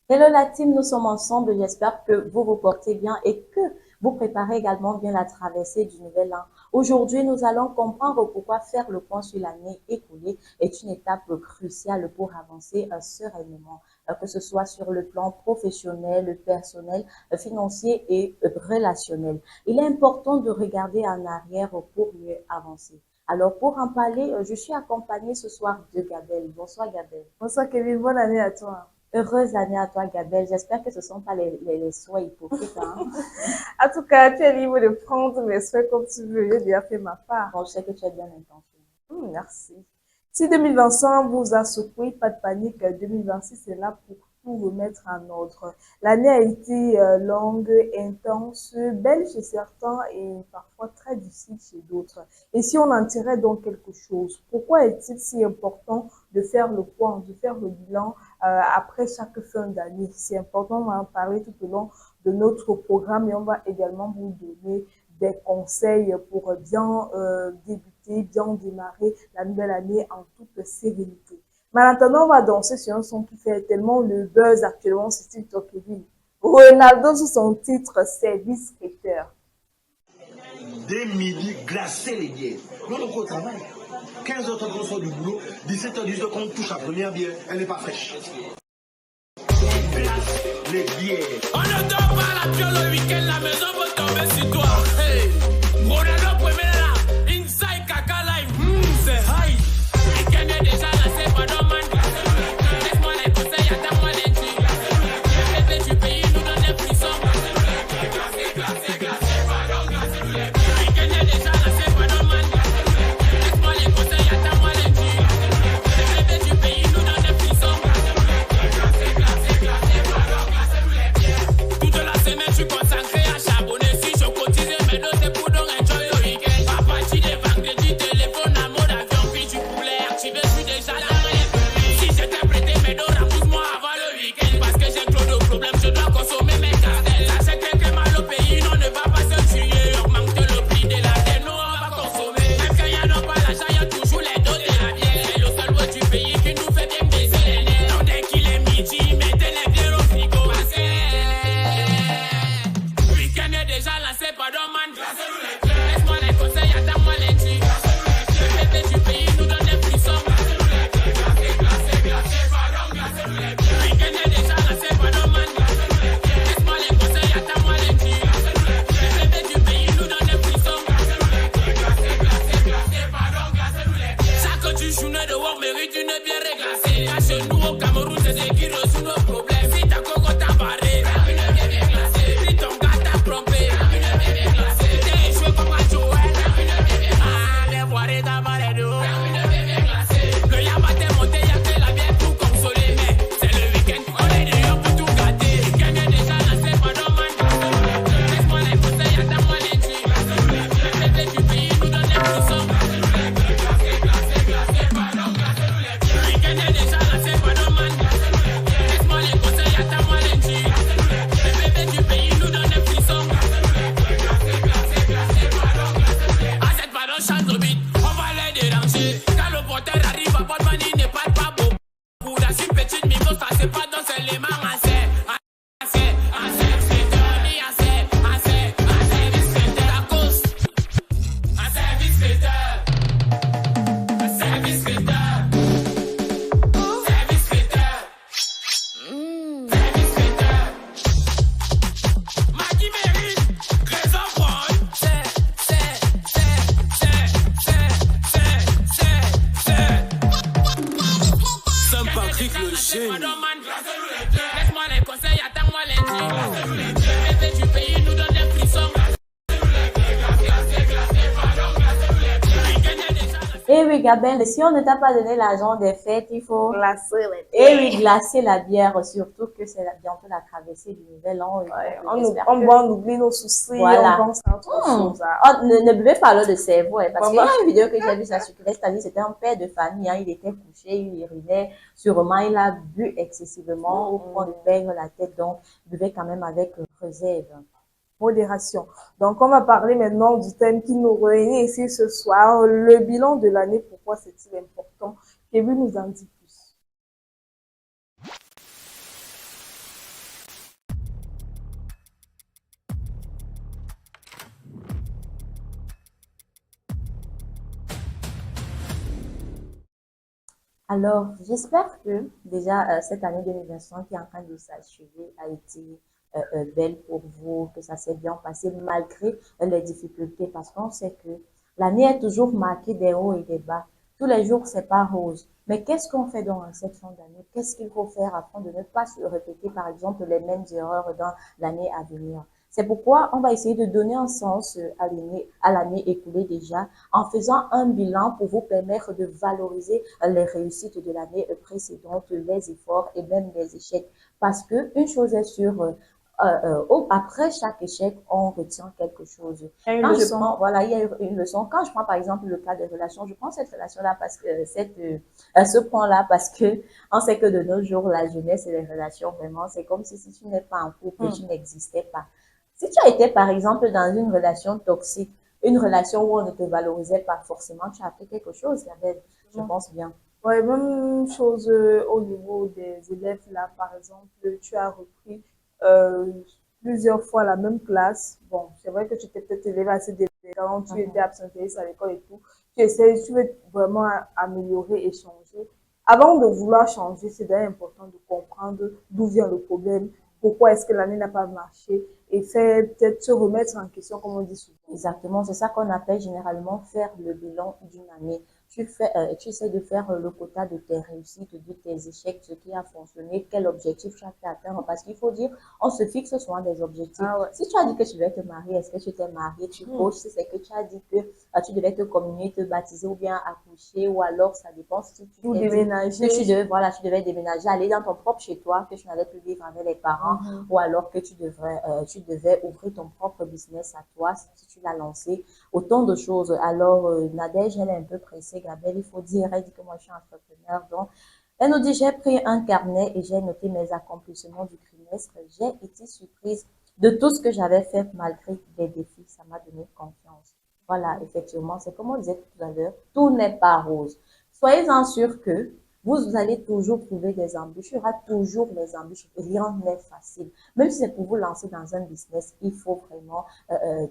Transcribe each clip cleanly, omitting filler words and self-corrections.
Hello la team, nous sommes ensemble. J'espère que vous vous portez bien et que vous préparez également bien la traversée du nouvel an. Aujourd'hui, nous allons comprendre pourquoi faire le point sur l'année écoulée est une étape cruciale pour avancer sereinement, que ce soit sur le plan professionnel, personnel, financier et relationnel. Il est important de regarder en arrière pour mieux avancer. Alors, pour en parler, je suis accompagnée ce soir de Gabelle. Bonsoir Gabelle. Bonsoir Kevin, bonne année à toi. Heureuse année à toi, Gabelle. J'espère que ce ne sont pas les souhaits hypocrites. Hein. En tout cas, tu es libre de prendre mes souhaits comme tu veux, j'ai déjà fait ma part. Bon, je sais que tu es bien intentionné. Merci. Si 2025 vous a secoué, pas de panique, 2026 est là pour tout remettre en ordre. L'année a été longue, intense, belle chez certains et parfois très difficile chez d'autres. Et si on en tirait donc quelque chose, pourquoi est-il si important de faire le point, de faire le bilan après chaque fin d'année? C'est important, on va en parler tout au long de notre programme et on va également vous donner des conseils pour bien débuter, bien démarrer la nouvelle année en toute sérénité. Mais en attendant, on va danser sur un son qui fait tellement le buzz actuellement sur TikTok. Ronaldo sous son titre Service Traiteur. Dès midi, glacer les bières. Nous, donc au travail. 15 heures quand on sort du boulot, 17h, 18h quand on touche la première bière, elle n'est pas fraîche. On glace les bières. On ne dort pas la piole le week-end, la maison va tomber sur toi. Hey, Ronaldo premier là, inside Kaka live, c'est high. Week-end est déjà lancé, pardon man. Laisse-moi les conseils, attends-moi les tues. Les bébés du pays nous donnent des frissons. Week-end est déjà lancé, pardon man. Laisse-moi les conseils, attends-moi les tues. Les bébés du pays nous donnent des frissons. Toute la semaine, je suis consacré à charbonner. Si je cotise mes dos, c'est pour donc enjoy le week-end. À partir des vendredis, téléphone à mode avion, puis tu voulais activer, je suis déjà là. Si j'étais prêté, mes dos, repousse-moi avant le week-end. Parce que j'ai trop de problèmes, je dois consommer mes cartels. Ça, c'est quelqu'un mal au pays, non, ne va pas se tuer. Augmente le prix de la terre, non, on va consommer. Même quand y'en a pas l'achat, y'a toujours les dos de la bière. C'est le seul mot du pays qui nous fait bien baisser les nerfs. Non, dès qu'il est midi, mettez les bières au frigo. Week-end est déjà lancé, pardon man. Laisse-moi les conseils, attends-moi les tues. Le bébé du pays nous donne des frissons. Week-end est déjà lancé, pardon man. Laisse-moi les conseils, attends-moi les tues. Le bébé du pays nous donne des frissons. Chaque journée de work mérite une bière réglacée. Car chez nous au Cameroun, c'est ce qui résout nos problèmes. Si ta coco t'a barré, une bière bien glacée. Si ton gars t'a trompé, une bière bien glacée. T'es échoué comme un Joël, une bière bien glacée. Ah, les voirées t'as barré d'eau, une bière bien glacée. Le yama t'est monté, y'a que la bière pour consoler. Mais c'est le week-end, on est dehors pour tout gâter. Week-end est déjà lancé, pardon man. Laisse-moi les conseils, attends-moi les tues. Le bébé du pays nous donne des frissons. Week-end est déjà lancé, pardon man. Laisse-moi les conseils, attends-moi les tues. Le bébé du pays nous donne des frissons. À cette pardon, change de beat, on va les déranger. Quand le porteur arrive à Portman, il ne parle pas beau. Pour la si petite mimo, ça c'est pas dans ses les mains. Saint-Patrick le jeune. Laisse-moi les conseils, attends-moi les tues. Le bébé du pays nous donne des frissons. Eh oui, Gabelle, si on ne t'a pas donné l'argent des fêtes, il faut... Glacer les Eh oui, glacer la bière, surtout que c'est bientôt la traversée du nouvel an. Ouais, J'espère on que- va oublie nos soucis, Voilà. on pense à autre chose. Oh, ne buvez pas l'eau de cerveau, hein, parce qu'il y a Maman. une vidéo que j'ai vue, ça circulait, c'est-à-dire c'était un père de famille, hein, il était couché, il urinait, sûrement il a bu excessivement au point de perdre la tête, donc il buvait quand même avec réserve. Modération. Donc, on va parler maintenant du thème qui nous réunit ici ce soir, le bilan de l'année. Pourquoi c'est-il important? Kevin nous en dit plus. Alors, j'espère que déjà cette année 2025 qui est en train de s'achever a été belle pour vous, que ça s'est bien passé malgré les difficultés, parce qu'on sait que l'année est toujours marquée des hauts et des bas. Tous les jours, c'est pas rose. Mais qu'est-ce qu'on fait dans cette fin d'année? Qu'est-ce qu'il faut faire afin de ne pas se répéter, par exemple, les mêmes erreurs dans l'année à venir? C'est pourquoi on va essayer de donner un sens à l'année écoulée déjà, en faisant un bilan pour vous permettre de valoriser les réussites de l'année précédente, les efforts et même les échecs. Parce que une chose est sûre, après chaque échec, on retient quelque chose. Il y a une Quand je leçon. prends, voilà, il y a une leçon. Quand je prends par exemple le cas des relations, je prends cette relation-là parce que ce point-là parce que on sait que de nos jours, la jeunesse et les relations, vraiment, c'est comme si tu n'es pas en couple, tu n'existais pas. Si tu as été, par exemple, dans une relation toxique, une relation où on ne te valorisait pas forcément, tu as fait quelque chose, Gabelle, je pense bien. Ouais, même chose au niveau des élèves, là, par exemple, tu as repris euh, plusieurs fois la même classe. Bon, c'est vrai que tu t'es peut-être élevé assez différent, tu étais absentéiste à l'école et tout. Tu veux vraiment améliorer et changer. Avant de vouloir changer, c'est d'ailleurs important de comprendre d'où vient le problème, pourquoi est-ce que l'année n'a pas marché et faire peut-être se remettre en question, comme on dit souvent. Exactement, c'est ça qu'on appelle généralement faire le bilan d'une année. Tu essaies de faire le quota de tes réussites, de tes échecs, ce qui a fonctionné, quel objectif tu as pu atteindre. Parce qu'il faut dire, on se fixe souvent des objectifs. Ah ouais. Si tu as dit que tu devais te marier, est-ce que tu t'es marié, tu coaches, si c'est que tu as dit que tu devais te communier, te baptiser ou bien accoucher, ou alors ça dépend si tu Ou t'es dit déménager. que voilà, tu devais déménager, aller dans ton propre chez toi, que tu n'allais plus vivre avec les parents, ou alors que tu devais ouvrir ton propre business à toi, si tu l'as lancé, autant de choses. Alors, Nadège, elle est un peu pressée, Gabelle, il faut dire, elle dit que moi, je suis entrepreneur, donc, elle nous dit, j'ai pris un carnet et j'ai noté mes accomplissements du trimestre. J'ai été surprise de tout ce que j'avais fait malgré les défis. Ça m'a donné confiance. Voilà, effectivement, c'est comme on disait tout à l'heure, tout n'est pas rose. Soyez-en sûrs que vous allez toujours trouver des embûches. Il y aura toujours des embûches. Rien n'est facile. Même si c'est pour vous lancer dans un business, il faut vraiment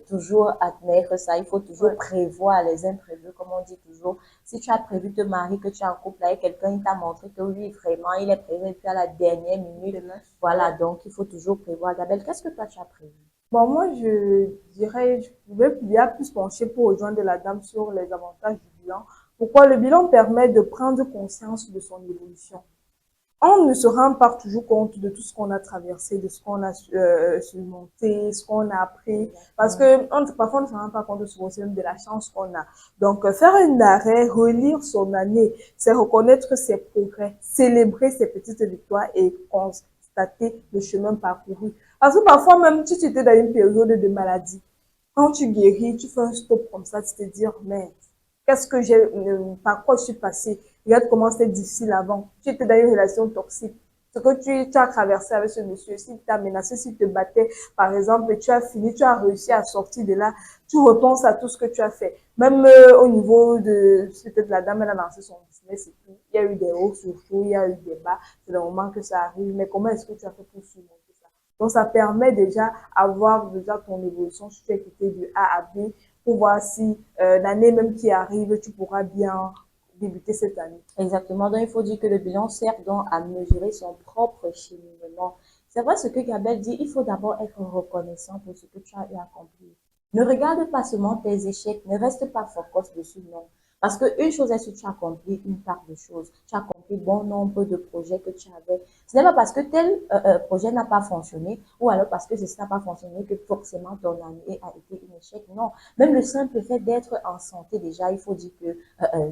toujours admettre ça. Il faut toujours prévoir les imprévus, comme on dit toujours. Si tu as prévu te marier, que tu es en couple avec quelqu'un, il t'a montré que oui, vraiment, il est prévu et puis à la dernière minute. Voilà, donc il faut toujours prévoir. Gabelle, qu'est-ce que toi tu as prévu? Bon, moi, je dirais, je vais bien plus pencher pour rejoindre la dame sur les avantages du bilan. Pourquoi le bilan permet de prendre conscience de son évolution. On ne se rend pas toujours compte de tout ce qu'on a traversé, de ce qu'on a surmonté, ce qu'on a appris, parce que parfois on ne se rend pas compte de ce qu'on même de la chance qu'on a. Donc, faire un arrêt, relire son année, c'est reconnaître ses progrès, célébrer ses petites victoires et constater le chemin parcouru. Parce que parfois même, si tu étais dans une période de maladie, quand tu guéris, tu fais un stop comme ça, tu te dis, merde, qu'est-ce que j'ai, par quoi je suis passée? Regarde comment c'était difficile avant. Tu étais dans une relation toxique. Ce que tu as traversé avec ce monsieur, s'il t'a menacé, s'il te battait, par exemple, tu as fini, tu as réussi à sortir de là, tu repenses à tout ce que tu as fait. Même au niveau de, peut-être la dame, elle a lancé son business et tout. Il y a eu des hauts surtout, il y a eu des bas. C'est le moment que ça arrive. Mais comment est-ce que tu as fait pour surmonter ça? Donc, ça permet déjà avoir déjà ton évolution, si tu es quitté de A à B, pour voir si l'année même qui arrive, tu pourras bien débuter cette année. Exactement. Donc, il faut dire que le bilan sert donc à mesurer son propre cheminement. C'est vrai ce que Gabelle dit, il faut d'abord être reconnaissant pour ce que tu as eu à accomplir. Ne regarde pas seulement tes échecs, ne reste pas focus dessus, non. Parce qu'une chose est si tu as accompli une part de choses, tu as accompli bon nombre de projets que tu avais. Ce n'est pas parce que tel projet n'a pas fonctionné ou alors parce que ceci n'a pas fonctionné que forcément ton année a été un échec. Non, même le simple fait d'être en santé déjà, il faut dire que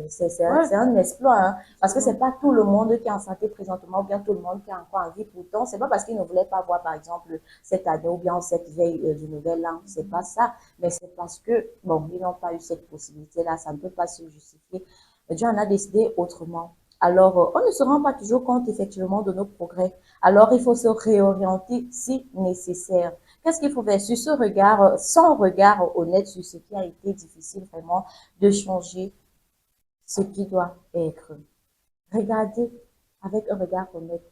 c'est un exploit, hein, parce que c'est pas tout le monde qui est en santé présentement ou bien tout le monde qui est encore en vie. Pourtant, c'est pas parce qu'ils ne voulaient pas voir par exemple cette année ou bien cette veille du nouvel an, c'est pas ça, mais c'est parce que bon, ils n'ont pas eu cette possibilité-là, ça ne peut pas se justifier. Dieu en a décidé autrement. Alors, on ne se rend pas toujours compte effectivement de nos progrès. Alors, il faut se réorienter si nécessaire. Qu'est-ce qu'il faut faire sur ce regard, sans regard honnête sur ce qui a été difficile vraiment de changer ce qui doit être. Regardez avec un regard honnête.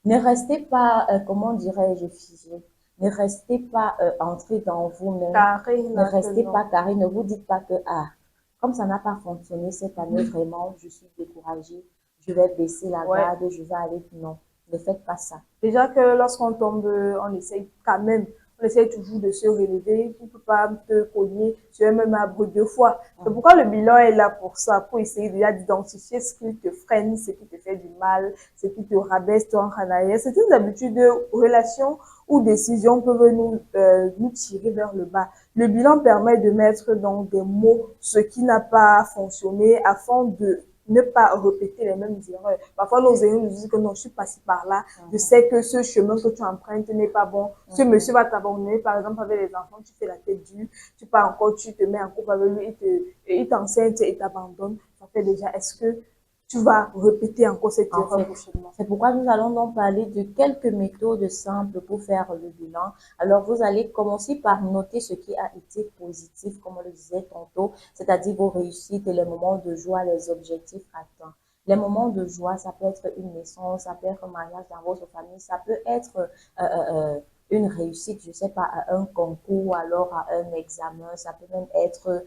Ne restez pas, comment dirais-je, figé. Ne restez pas entré dans vous-même. Carré, Ne restez pas carré. Ne vous dites pas que, ah, comme ça n'a pas fonctionné cette année, vraiment, je suis découragée. je vais baisser la Ouais. garde, je vais aller. Non, ne faites pas ça. Déjà que lorsqu'on tombe, on essaye quand même, on essaye toujours de se relever. Tu ne peux pas te cogner sur un même arbre deux fois. C'est pourquoi le bilan est là pour ça, pour essayer déjà d'identifier ce qui te freine, ce qui te fait du mal, ce qui te rabaisse en arrière. Certaines habitudes, relations ou décisions peuvent nous tirer vers le bas. Le bilan permet de mettre dans des mots ce qui n'a pas fonctionné afin de ne pas répéter les mêmes erreurs. Parfois, nos erreurs nous disent que non, je suis passé par là, je sais que ce chemin que tu empruntes n'est pas bon, ce monsieur va t'abandonner, par exemple, avec les enfants, tu fais la tête dure, tu pars encore, tu te mets en couple avec lui, il t'enseigne et t'abandonne. Ça fait déjà, est-ce que tu vas répéter encore cette En erreur fait, prochainement? c'est pourquoi nous allons donc parler de quelques méthodes simples pour faire le bilan. Alors, vous allez commencer par noter ce qui a été positif, comme on le disait tantôt, c'est-à-dire vos réussites et les moments de joie, les objectifs atteints. Les moments de joie, ça peut être une naissance, ça peut être un mariage dans votre famille, ça peut être une réussite, je sais pas, à un concours, ou alors à un examen, ça peut même être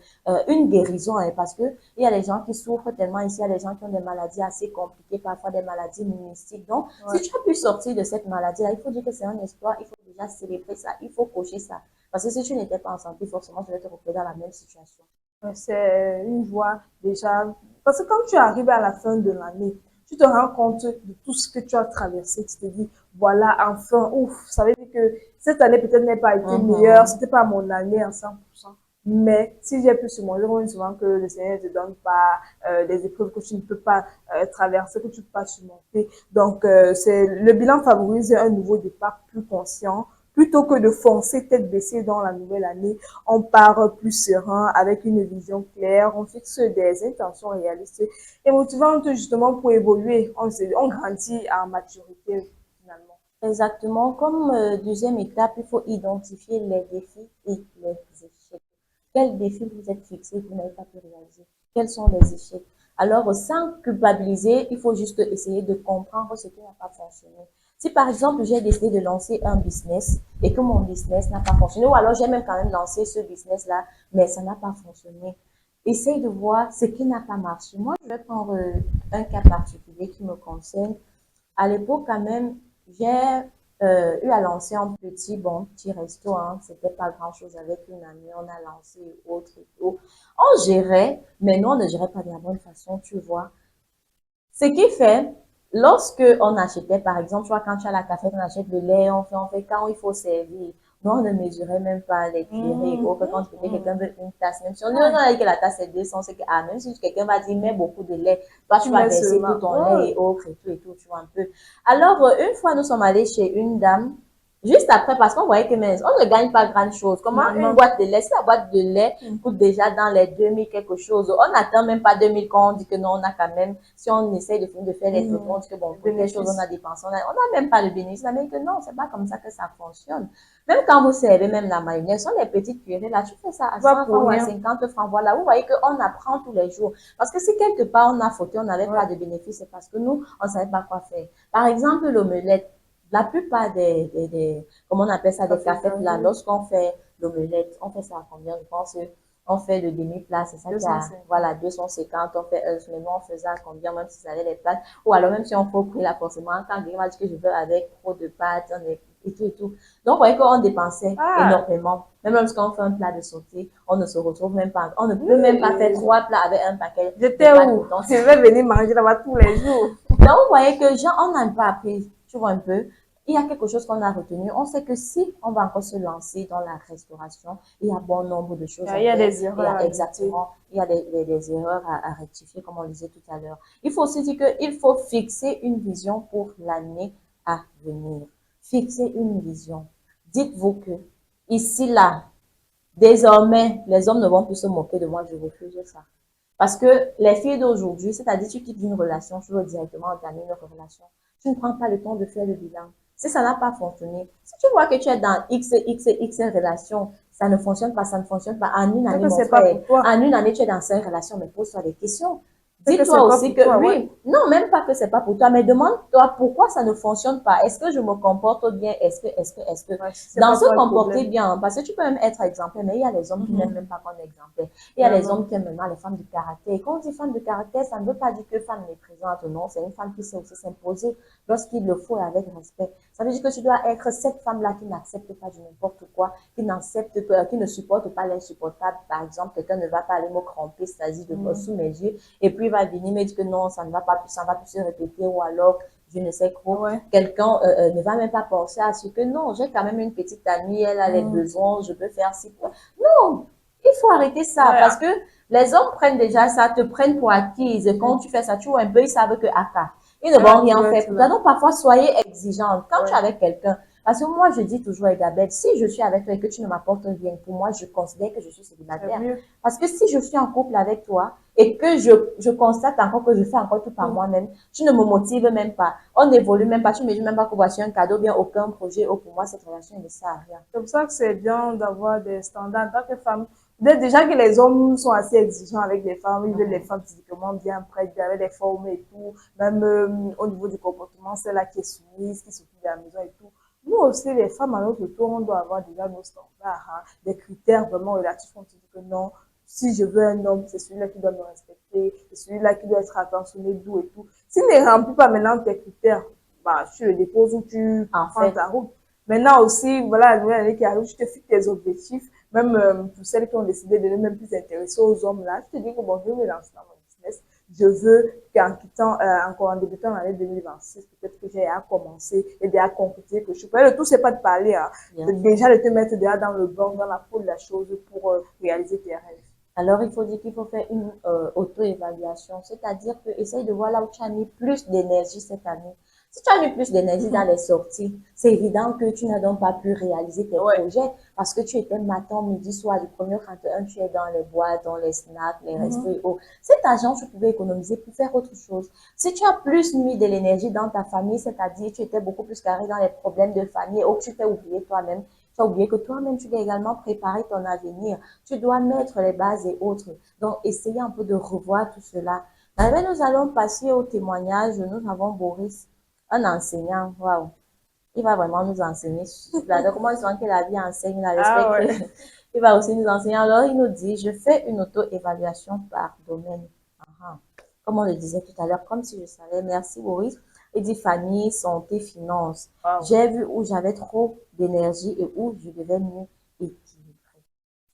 une guérison, hein, parce que il y a des gens qui souffrent tellement ici, il y a des gens qui ont des maladies assez compliquées, parfois des maladies mystiques. Donc, Ouais. si tu as pu sortir de cette maladie-là, il faut dire que c'est un espoir, il faut déjà célébrer ça, il faut cocher ça. Parce que si tu n'étais pas en santé, forcément, tu vas te retrouver dans la même situation. C'est une joie déjà. Parce que quand tu arrives à la fin de l'année, tu te rends compte de tout ce que tu as traversé. Tu te dis, voilà, enfin, ouf, ça veut dire que cette année peut-être n'a pas été meilleure, c'était pas mon année à 100%. Mais si j'ai pu surmonter, on dit souvent que le Seigneur ne te donne pas des épreuves que tu ne peux pas traverser, que tu ne peux pas surmonter. Donc, le bilan favorise un nouveau départ plus conscient. Plutôt que de foncer tête baissée dans la nouvelle année, on part plus serein, avec une vision claire, on fixe des intentions réalistes et motivantes justement pour évoluer. On grandit en maturité finalement. Exactement. Comme deuxième étape, il faut identifier les défis et les échecs. Quels défis vous êtes fixés, vous n'avez pas pu réaliser? Quels sont les échecs? Alors, sans culpabiliser, il faut juste essayer de comprendre ce qui n'a pas fonctionné. Si par exemple, j'ai décidé de lancer un business et que mon business n'a pas fonctionné, ou alors j'ai même quand même lancé ce business-là, mais ça n'a pas fonctionné, essaye de voir ce qui n'a pas marché. Moi, je vais prendre un cas particulier qui me concerne. À l'époque, quand même, j'ai eu à lancer un petit resto, hein. C'était pas grand-chose avec une amie, on a lancé autre et tout. On gérait, mais nous, on ne gérait pas de la bonne façon, tu vois. Ce qui fait, lorsque on achetait, par exemple, tu vois, quand tu as la café, on achète le lait, on fait quand il faut servir. Nous, on ne mesurait même pas les cuillerées et autres. Quand quelqu'un veut une tasse, même si on dit, non, non, que la tasse est 200, c'est que, ah, même si quelqu'un va dire, mets beaucoup de lait, toi, tu vas Mais verser tout ton lait et autres et tout, tu vois un peu. Alors, une fois, nous sommes allés chez une dame, juste après, parce qu'on voyait que, mais on ne gagne pas grand chose. Comment une boîte de lait, si la boîte de lait coûte déjà dans les 2000 quelque chose, on n'atteint même pas 2000 quand on dit que non, on a quand même, si on essaye de faire les trucs, on dit que bon, pour quelque chose, on a dépensé, on n'a même pas le bénéfice. On a dit que non, c'est pas comme ça que ça fonctionne. Même quand vous servez même la mayonnaise, ce sont les petites cuillerées là, tu fais ça à 100 francs ou à 50 francs, voilà, vous voyez qu'on apprend tous les jours. Parce que si quelque part on a fauté, on n'avait pas de bénéfice, c'est parce que nous, on savait pas quoi faire. Par exemple, l'omelette. La plupart comment on appelle ça, des cafés là, lorsqu'on fait l'omelette, on fait ça à combien? Je pense on fait le demi-plat, c'est ça qui a, voilà, 250, on fait mais nous on faisait à combien, même si ça allait les pâtes, ou alors même si on faut couper là, forcément, quand quelqu'un m'a dit que je veux avec trop de pâtes, et tout et tout. Donc, vous voyez qu'on dépensait énormément. Même lorsqu'on fait un plat de sauté, on ne se retrouve même pas, on ne peut même pas faire 3 plats avec un paquet. J'étais où? Je vais venir manger là-bas tous les jours. Donc, vous voyez que, genre, on n'a un peu appris, tu vois un peu. Il y a quelque chose qu'on a retenu. On sait que si on va encore se lancer dans la restauration, il y a bon nombre de choses à faire. Il y a des erreurs. Exactement. Il y a des erreurs à rectifier, comme on le disait tout à l'heure. Il faut aussi dire qu'il faut fixer une vision pour l'année à venir. Fixez une vision. Dites-vous que ici, là, désormais, les hommes ne vont plus se moquer de moi, je refuse ça. Parce que les filles d'aujourd'hui, c'est-à-dire tu quittes une relation, tu veux directement entamer une autre relation. Tu ne prends pas le temps de faire le bilan. Si ça n'a pas fonctionné, si tu vois que tu es dans X relations, ça ne fonctionne pas, ça ne fonctionne pas. En une année, mon frère, en une année, tu es dans 5 relations, mais pose-toi des questions. C'est que c'est dis-toi pas aussi pour que toi, oui, ouais. non, même pas que c'est pas pour toi, mais demande-toi pourquoi ça ne fonctionne pas. Est-ce que je me comporte bien? Est-ce que? Ouais, si c'est Dans pas se toi le comporter problème. bien, parce que tu peux même être exemplaire, mais il y a les hommes qui n'aiment Mhm. même pas qu'on est exemplaire. Il y a les Vraiment. hommes qui aiment maintenant les femmes de caractère. Et quand on dit femme de caractère, ça ne veut pas dire que femme méprisante, non. C'est une femme qui sait aussi s'imposer lorsqu'il le faut et avec respect. Ça veut dire que tu dois être cette femme-là qui n'accepte pas du n'importe quoi, qui ne supporte pas l'insupportable. Par exemple, quelqu'un ne va pas aller me cramper, c'est-à-dire sous mes yeux, et puis il va venir me dire que non, ça ne va pas plus, ça ne va plus se répéter, ou alors je ne sais quoi. Ouais. Quelqu'un ne va même pas penser à ce que non, j'ai quand même une petite amie, elle a les Mhm. besoins, je peux faire ci. Non, il faut arrêter ça Ouais. parce que les hommes prennent déjà ça, te prennent pour acquise. Quand tu fais ça, tu vois un peu, ils savent que aka. Ils ne Elle va vont rien toujours faire être pour toi. là. Donc, parfois, soyez exigeante. Quand tu es Ouais. avec quelqu'un, parce que moi, je dis toujours, Gabelle, si je suis avec toi et que tu ne m'apportes rien, pour moi, je considère que je suis C'est célibataire. mieux. Parce que si je suis en couple avec toi et que je constate encore que je fais encore tout par Tout. moi-même, tu ne me motives même pas. On n'évolue même pas. Tu ne me dis même pas que voici un cadeau, bien aucun projet. Oh, pour moi, cette relation ne sert à rien. C'est pour ça que c'est bien d'avoir des standards. En tant que femme, déjà que les hommes sont assez exigeants avec les femmes, ils veulent les femmes physiquement bien prêtes, avec des formes et tout, même au niveau du comportement, c'est là qui est soumise, qui s'occupe de la maison et tout. Nous aussi, les femmes, à notre tour, on doit avoir déjà nos standards, hein, des critères vraiment relatifs. On se dit que non, si je veux un homme, c'est celui-là qui doit me respecter, c'est celui-là qui doit être attentionné, doux et tout. S'il ne remplit pas maintenant tes critères, bah, tu le déposes ou tu En prends fait, ta route. Maintenant aussi, voilà, la nouvelle année qui arrive, tu te fixes tes objectifs, même pour celles qui ont décidé de ne même plus s'intéresser aux hommes là, tu te dis que bon, je veux me lancer dans mon business, je veux qu'en quittant, encore en débutant l'année 2026, peut-être que j'ai à commencer et à concrétiser que je suis prête. Le tout, c'est pas de parler, hein, déjà de te mettre déjà dans le banc, dans la peau de la chose pour réaliser tes rêves. alors, il faut dire qu'il faut faire une auto-évaluation, c'est-à-dire que essaye de voir là où tu as mis plus d'énergie cette année. Si tu as mis plus d'énergie dans les sorties, c'est évident que tu n'as donc pas pu réaliser tes Ouais. projets parce que tu étais matin, midi, soir, du 1er au 31, tu es dans les boîtes, dans les snacks, les restos et autres. Cet argent, tu pouvais économiser pour faire autre chose. Si tu as plus mis de l'énergie dans ta famille, c'est-à-dire tu étais beaucoup plus carré dans les problèmes de famille ou tu t'es oublié toi-même, tu as oublié que toi-même, tu dois également préparer ton avenir. Tu dois mettre les bases et autres. Donc, essayez un peu de revoir tout cela. Mais nous allons passer au témoignage. Nous avons Boris, un enseignant. Waouh! Il va vraiment nous enseigner. Donc, comment ils sont que la vie enseigne, la Ah respect ouais. il va aussi nous enseigner. Alors, il nous dit, je fais une auto-évaluation par domaine. Ah, comme on le disait tout à l'heure, comme si je savais. Merci, Boris. Il dit famille, santé, finances. Wow. J'ai vu où j'avais trop d'énergie et où je devais mieux équilibrer.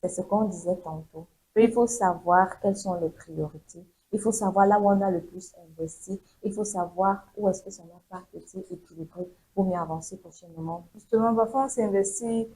C'est ce qu'on disait tantôt. Il faut savoir quelles sont les priorités. Il faut savoir là où on a le plus investi. Il faut savoir où est-ce que ça n'a pas été équilibré pour mieux avancer prochainement. Justement, parfois on s'investit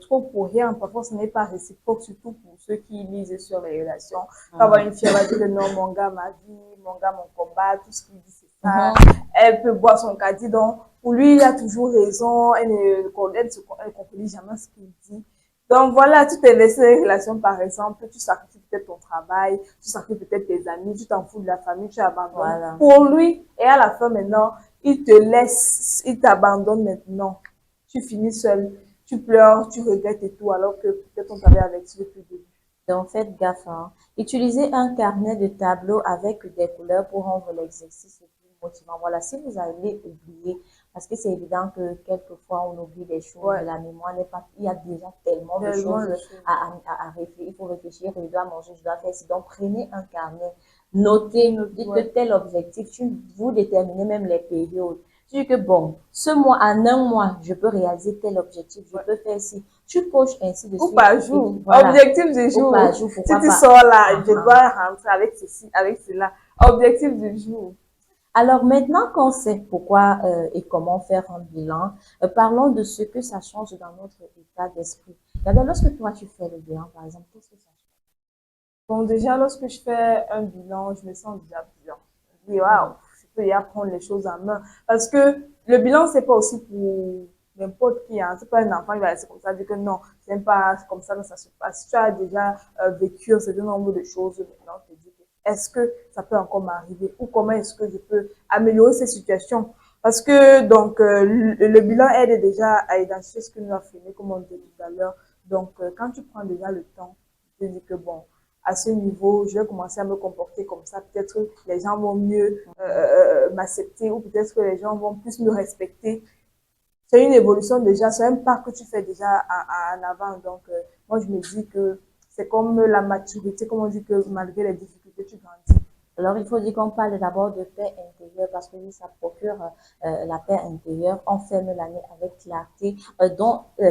trop pour rien, parfois ce n'est pas réciproque, surtout pour ceux qui misent sur les relations. Avoir une fille va dire que non, mon gars, ma vie, mon gars, mon combat, tout ce qu'il dit, c'est ça. Elle peut boire son caddie, donc pour lui, il a toujours raison, elle ne contredit jamais ce qu'il dit. Donc voilà, tu t'investis dans les relations, par exemple, tu sacrifies peut-être ton travail, tu sacrifies peut-être tes amis, tu t'en fous de la famille, tu abandonnes. Voilà. Pour lui, et à la fin maintenant, il te laisse, il t'abandonne maintenant. Tu finis seul, tu pleures, tu regrettes et tout, alors que peut-être on t'avait averti depuis le début. Donc, faites gaffe. Hein. Utilisez un carnet de tableau avec des couleurs pour rendre l'exercice plus motivant. Voilà, si vous allez oublier, parce que c'est évident que quelquefois on oublie des choses, Ouais. la mémoire n'est pas, il y a déjà tellement de Tellement choses de choses. à réfléchir. Il faut réfléchir, je dois manger, je dois faire ci. Donc, prenez un carnet, notez, dites que tel objectif, vous déterminez même les périodes. Tu dis que bon, ce mois, en un mois, je peux réaliser tel objectif, je peux faire ci. Tu coches ainsi de Ou suite. par jour. Voilà. Objectif du jour. Ou par jour, Si pourquoi tu pas. sors là, je dois rentrer avec ceci, avec cela. Objectif du jour. Alors maintenant qu'on sait pourquoi et comment faire un bilan, parlons de ce que ça change dans notre état d'esprit. D'abord, lorsque toi tu fais le bilan, par exemple, qu'est-ce que ça change? Bon, déjà, lorsque je fais un bilan, je me sens déjà bien. Je dis, waouh, je peux y apprendre les choses en main. Parce que le bilan, c'est pas aussi pour n'importe qui, hein. C'est pas un enfant qui va rester comme ça, dire que non, c'est pas comme ça que ça se passe. Si tu as déjà vécu un certain nombre de choses, maintenant, tu te dis, est-ce que ça peut encore m'arriver? Ou comment est-ce que je peux améliorer ces situations? Parce que, donc, le bilan aide déjà à identifier ce que nous avons fait, comme on dit tout à l'heure. Donc, quand tu prends déjà le temps, tu te dis que bon, à ce niveau, je vais commencer à me comporter comme ça. Peut-être les gens vont mieux m'accepter ou peut-être que les gens vont plus me respecter. C'est une évolution déjà, c'est un pas que tu fais déjà en avant. Donc, moi, je me dis que c'est comme la maturité, comme on dit que malgré les difficultés, tu grandis. Alors, il faut dire qu'on parle d'abord de paix intérieure parce que oui, ça procure la paix intérieure. On ferme l'année avec clarté,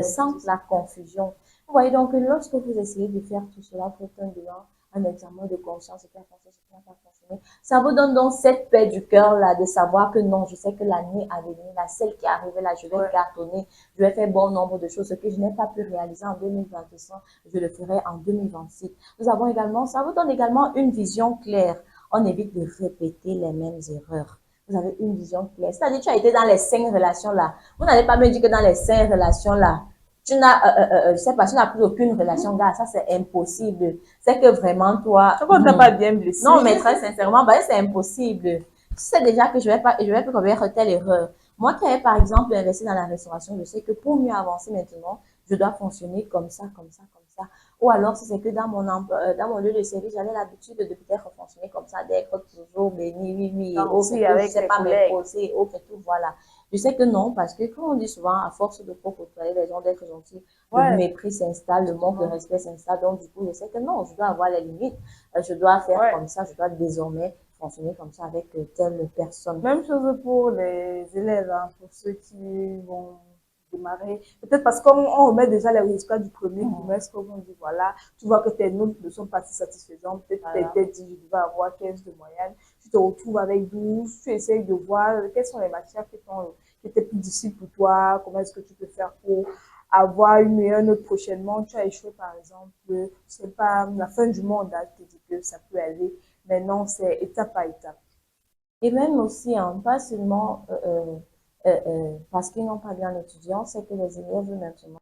sans la confusion. Vous voyez donc, lorsque vous essayez de faire tout cela, vous faites un bilan, un examen de conscience, ce qui a fonctionné, ce qui n'a pas fonctionné. Ça vous donne donc cette paix du cœur là, de savoir que non, je sais que l'année à venir, la celle qui est arrivée là, je vais cartonner, je vais faire bon nombre de choses. Ce que je n'ai pas pu réaliser en 2025, je le ferai en 2026. Nous avons également, ça vous donne également une vision claire. On évite de répéter les mêmes erreurs. Vous avez une vision claire. C'est-à-dire, tu as été dans les 5 relations là. Vous n'allez pas me dire que dans les 5 relations là, tu n'as, je sais pas, tu n'as plus aucune relation, gars. Ça, c'est impossible. C'est que vraiment, toi. Ça, on t'a pas bien blessé. Non, mais très sincèrement, bah, c'est impossible. Tu sais déjà que je vais plus commettre telle erreur. Moi qui avais, par exemple, investi dans la restauration, je sais que pour mieux avancer maintenant, je dois fonctionner comme ça, comme ça, comme ça. Ou alors, si c'est que dans mon lieu de service, j'avais l'habitude de peut-être fonctionner comme ça, d'être toujours béni, oui, oui, avec je sais pas me poser, tout, voilà. Je sais que non, parce que, comme on dit souvent, à force de côtoyer les gens, d'être gentil, le mépris s'installe, le manque de respect s'installe. Donc, du coup, je sais que non, je dois avoir les limites. Je dois faire comme ça, je dois désormais fonctionner comme ça avec telle personne. Même chose pour les élèves, hein, pour ceux qui vont démarrer. Peut-être parce qu'on remet déjà les résultats du premier trimestre, comme on dit, voilà, tu vois que tes notes ne sont pas si satisfaisantes. Peut-être que tu dit, je devais avoir 15 de moyenne. Tu te retrouves avec 12, tu essayes de voir quelles sont les matières qui étaient plus difficiles pour toi, comment est-ce que tu peux faire pour avoir une meilleure note prochainement. Tu as échoué, par exemple, c'est pas la fin du monde, hein, je te dis que ça peut aller. Mais non, c'est étape par étape. Et même aussi, hein, pas seulement parce qu'ils n'ont pas bien étudié, c'est que les élèves maintenant,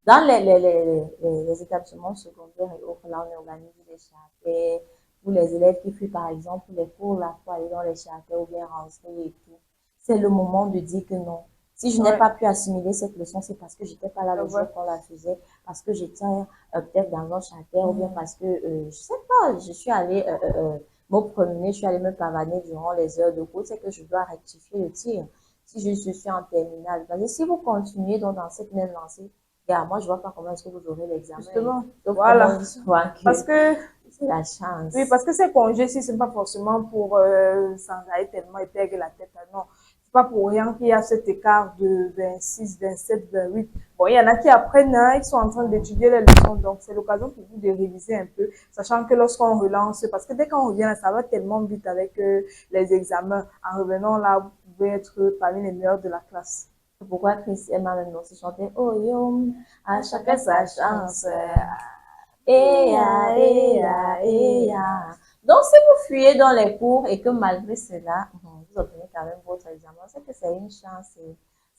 dans les établissements secondaires et autres, là, on organise des charters pour les élèves qui fuient, par exemple, les cours là pour aller dans les charters ou bien rentrer et tout. C'est le moment de dire que non. Si je n'ai pas pu assimiler cette leçon, c'est parce que j'étais pas là le jour qu'on la faisait, parce que j'étais peut-être dans un charter ou bien parce que, je sais pas, je suis allée me promener, je suis allée me pavaner durant les heures de cours, c'est que je dois rectifier le tir. Si je suis en terminale, parce que si vous continuez donc dans cette même lancée, regarde, moi je vois pas comment est-ce que vous aurez l'examen. Justement, donc, voilà. Parce que c'est la chance. Oui, parce que ces congés, si c'est pas forcément pour s'enjailler tellement et perdre la tête, non. C'est pas pour rien qu'il y a cet écart de 26, 27, 28. Bon, il y en a qui apprennent, hein, ils sont en train d'étudier les leçons, donc c'est l'occasion pour vous de réviser un peu, sachant que lorsqu'on relance, parce que dès qu'on revient, ça va tellement vite avec les examens. En revenant là, vous pouvez être parmi les meilleurs de la classe. Pourquoi Chris Emma même aussi chantait Oh yo, à chacun sa chance. Donc, si vous fuyez dans les cours et que malgré cela, vous obtenez quand même votre examen, c'est que c'est une chance.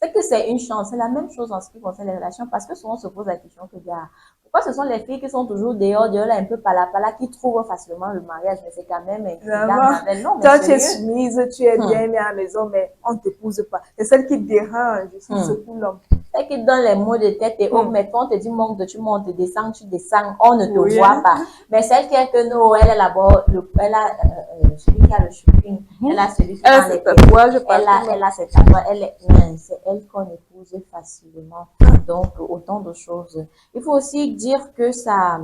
C'est que c'est une chance. C'est la même chose en ce qui concerne les relations parce que souvent on se pose la question que, pourquoi ce sont les filles qui sont toujours dehors là, un peu pala, qui trouvent facilement le mariage, mais c'est quand même non, toi, tu es soumise, tu es bien mis à la maison, mais on ne t'épouse pas. C'est celle qui dérange, c'est ce coup l'homme. C'est qui donne les mots de tête et mais quand on te dit monte, tu montes, tu descends, on ne te voit pas. Mais celle qui est que nous, elle est là-bas, elle a celui qui a le shopping, elle a celui qui a les tatouages, elle a ses tatouages, c'est elle qu'on épouse facilement. Donc, autant de choses. Il faut aussi dire que ça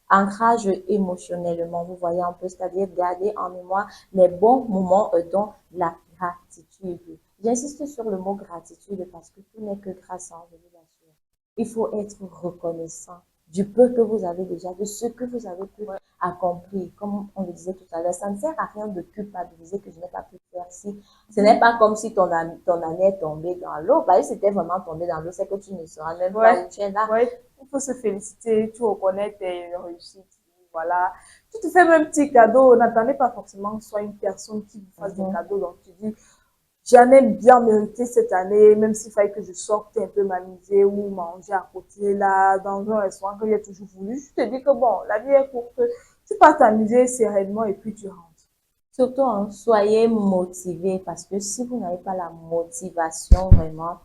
ancrage émotionnellement, vous voyez un peu, c'est-à-dire garder en mémoire les bons moments dont la gratitude. J'insiste sur le mot gratitude parce que tout n'est que grâce, je vous assure. Il faut être reconnaissant du peu que vous avez déjà, de ce que vous avez pu accomplir. Comme on le disait tout à l'heure, ça ne sert à rien de culpabiliser que je n'ai pas pu faire si. Ce n'est pas comme si ton année est tombée dans l'eau. Bah, si c'était vraiment tombé dans l'eau, c'est que tu ne seras même pas où tu es là. Il faut se féliciter, tu reconnais tes réussites. Voilà. Tu te fais même un petit cadeau. N'attendez pas forcément que ce soit une personne qui vous fasse des cadeaux. Donc, tu dis, j'en ai bien mérité cette année, même s'il fallait que je sorte un peu m'amuser ou manger à côté, là, dans un restaurant que j'ai toujours voulu. Je te dis que bon, la vie est courte. Tu pars t'amuser sereinement et puis tu rentres. Surtout, hein, soyez motivés parce que si vous n'avez pas la motivation vraiment,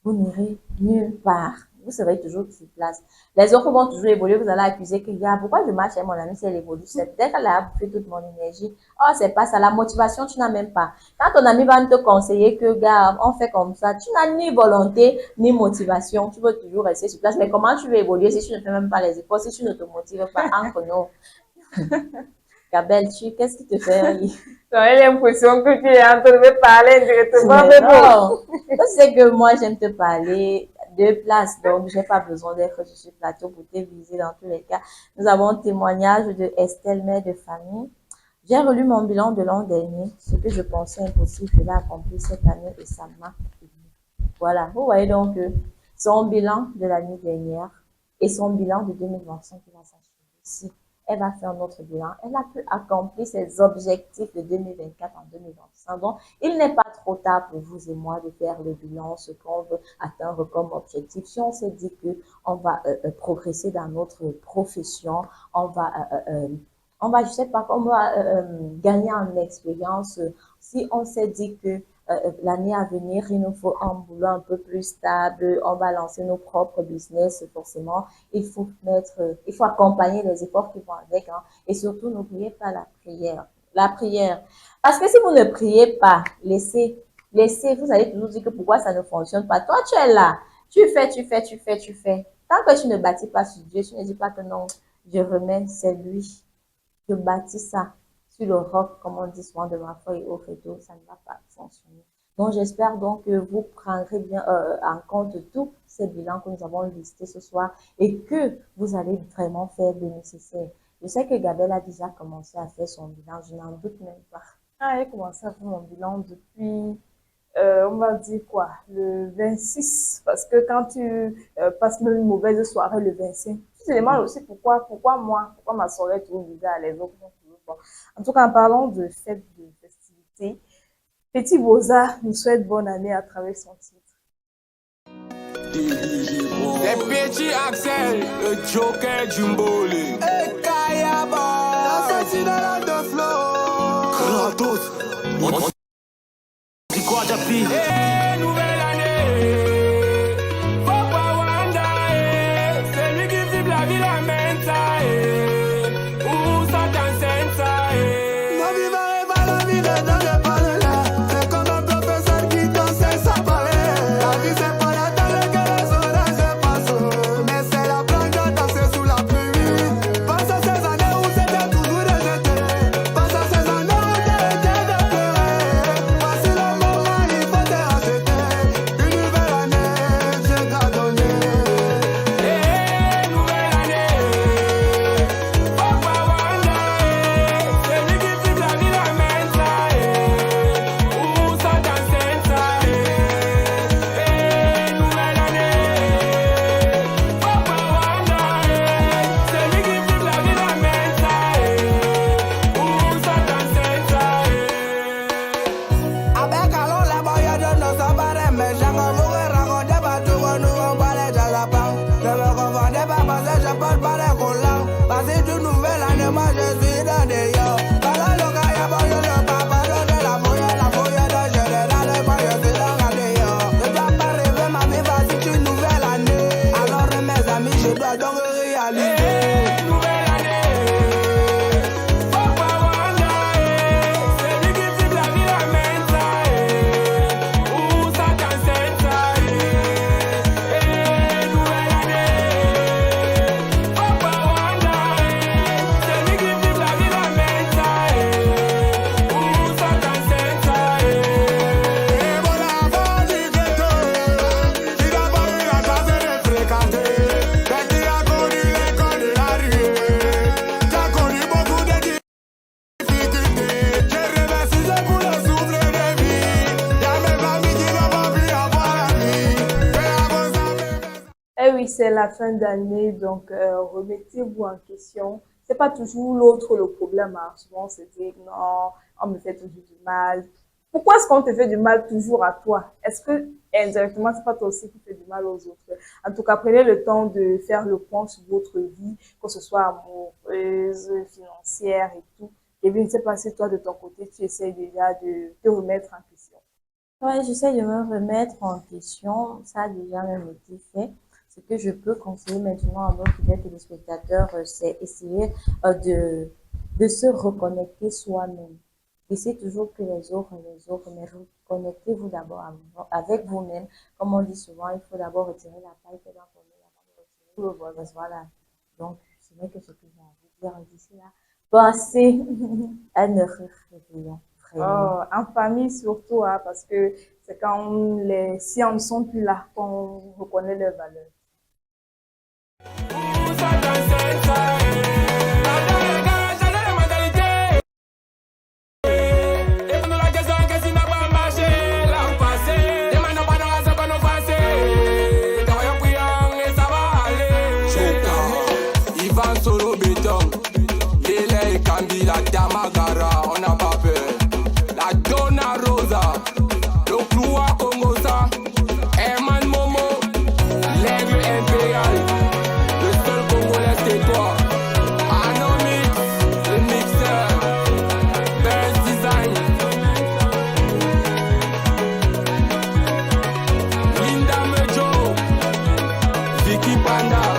vous n'irez nulle part. vous serez toujours sur place. Les autres vont toujours évoluer, vous allez accuser que, gars, pourquoi je marche avec mon ami si elle évolue? C'est dès qu'elle a bouffé toute mon énergie. Oh, c'est pas ça, la motivation, tu n'as même pas. Quand ton ami va te conseiller que, gars, on fait comme ça, tu n'as ni volonté, ni motivation, tu veux toujours rester sur place. Mais comment tu veux évoluer si tu ne fais même pas les efforts, si tu ne te motives pas entre nous? Gabelle, qu'est-ce qui te fait rire? J'aurais l'impression que tu es en train de me parler directement Mais de moi. non, tu sais que moi, j'aime te parler de place, donc j'ai pas besoin d'être sur ce plateau pour te viser dans tous les cas. Nous avons un témoignage de Estelle, mère de famille. J'ai relu mon bilan de l'an dernier. Ce que je pensais impossible, je l'ai accompli cette année et ça m'a aidé. Voilà, vous voyez donc son bilan de l'année dernière et son bilan de 2025 qui va s'achever ici. Elle va faire notre bilan. Elle a pu accomplir ses objectifs de 2024 en 2025. Donc, il n'est pas trop tard pour vous et moi de faire le bilan, ce qu'on veut atteindre comme objectif. Si on s'est dit que on va progresser dans notre profession, on va, je sais pas, on va gagner en expérience. Si on s'est dit que l'année à venir, il nous faut un boulot un peu plus stable, on va lancer nos propres business, forcément, il faut accompagner les efforts qui vont avec, hein. Et surtout, n'oubliez pas la prière. La prière. Parce que si vous ne priez pas, laissez, vous allez toujours dire que pourquoi ça ne fonctionne pas. Toi, tu es là. Tu fais. Tant que tu ne bâtis pas sur Dieu, tu ne dis pas que non, je remets, c'est lui. Je bâtis ça sur le roc, comme on dit souvent, de ma foi et au réseau, ça ne va pas fonctionner. Donc, j'espère donc que vous prendrez bien en compte tous ces bilans que nous avons listés ce soir et que vous allez vraiment faire le nécessaire. Je sais que Gabelle a déjà commencé à faire son bilan, je n'en doute même pas. Ah, j'ai commencé à faire mon bilan depuis, on va dire quoi, le 26. Parce que quand tu passes même une mauvaise soirée le 25, tu te demandes aussi pourquoi moi, pourquoi ma soirée est toujours bizarre, les autres sont toujours pas. En tout cas, en parlant de fête de festivité, Petit Boza nous souhaite bonne année à travers son titre. Les petits Axel, le Joker Jumboli. Et Kayaba, l'assassinat de Flo. Kratos. Dis quoi, Japi? Eh, nouvelle année. Papa Wanda, c'est lui qui vibre la ville en Mensa. Où ça dans Sensa? La vie va pas, la vie ne donne pas de là. C'est comme un professeur qui danse sa palais. La vie c'est pas la table que les orages passent. Mais c'est la planche de danser sous la pluie. Pense à ces années où c'était toujours de jeter. Pense à ces années où t'étais de pleurer. Voici le moment, il faut te racheter. Une nouvelle année, Dieu t'a donné. Eh, nouvelle année. Papa Wanda, c'est lui qui vibre la ville en Mensa. Où ça dans Sensa? Eh, nouvelle année. Papa Wanda, c'est lui qui vibre la ville en Mensa. Où ça dans Sensa? Avec alors la boya de nos sabarets, mais j'en vous raconter pas tout, nous on parlait de la part. Ne me confondez pas parce que je porte pas les collants. Parce que d'une nouvelle année, moi je suis dans des yo. Quand le gars y'a boya, le papa de la fouille de général, moi je suis dans la yo. Je dois pas rêver ma vie, vas-y, une nouvelle année. Alors mes amis, je dois donc réaliser. Nouvelle année. Papa Wanda, c'est lui qui vibre la ville en Mensa. Où ça dans Sensa? Nouvelle année. Papa Wanda, c'est lui qui vibre la ville en Mensa. Où ça dans Sensa? Et voilà, avant du ghetto, il n'a pas eu la chance de fréquenter. Mais qui a connu l'école de la rue, qui a connu beaucoup de difficultés. Je remercie Dieu pour le souffle de vie. Il y a même l'ami qui n'a pas pu avoir la vie. Mais avant ça, Eh oui, c'est la fin d'année, donc remettez-vous en question. C'est pas toujours l'autre le problème, hein. Souvent on se dit non, on me fait toujours du mal. Pourquoi est-ce qu'on te fait du mal toujours à toi? Est-ce que indirectement c'est pas toi aussi qui fais du mal aux autres? En tout cas, prenez le temps de faire le point sur votre vie, que ce soit amoureuse, financière et tout. Et bien, je ne sais pas si toi de ton côté tu essaies déjà de te remettre en question. Ouais, j'essaie de me remettre en question. Ça a déjà même été fait. Ce que je peux conseiller maintenant à nos fidèles téléspectateurs, c'est essayer de se reconnecter soi-même. Laissez toujours que les autres, mais reconnectez-vous d'abord avec vous-même. Comme on dit souvent, il faut d'abord retirer la paille que dans ton nez avant de retirer le vol. Voilà. Donc, ce n'est que ce que j'ai à vous dire d'ici là. Pensez à ne rien. Oh, en famille surtout, hein, parce que c'est quand les siens ne sont plus là qu'on reconnaît leurs valeurs. La Damagara, on n'a pas peur. La Donna Rosa, le Cloua Congosa, Herman Momo, l'aigle impérial, le seul Congolais c'est toi. Anomix, le mixeur, Best Design, Linda Mejo, Vicky Panda.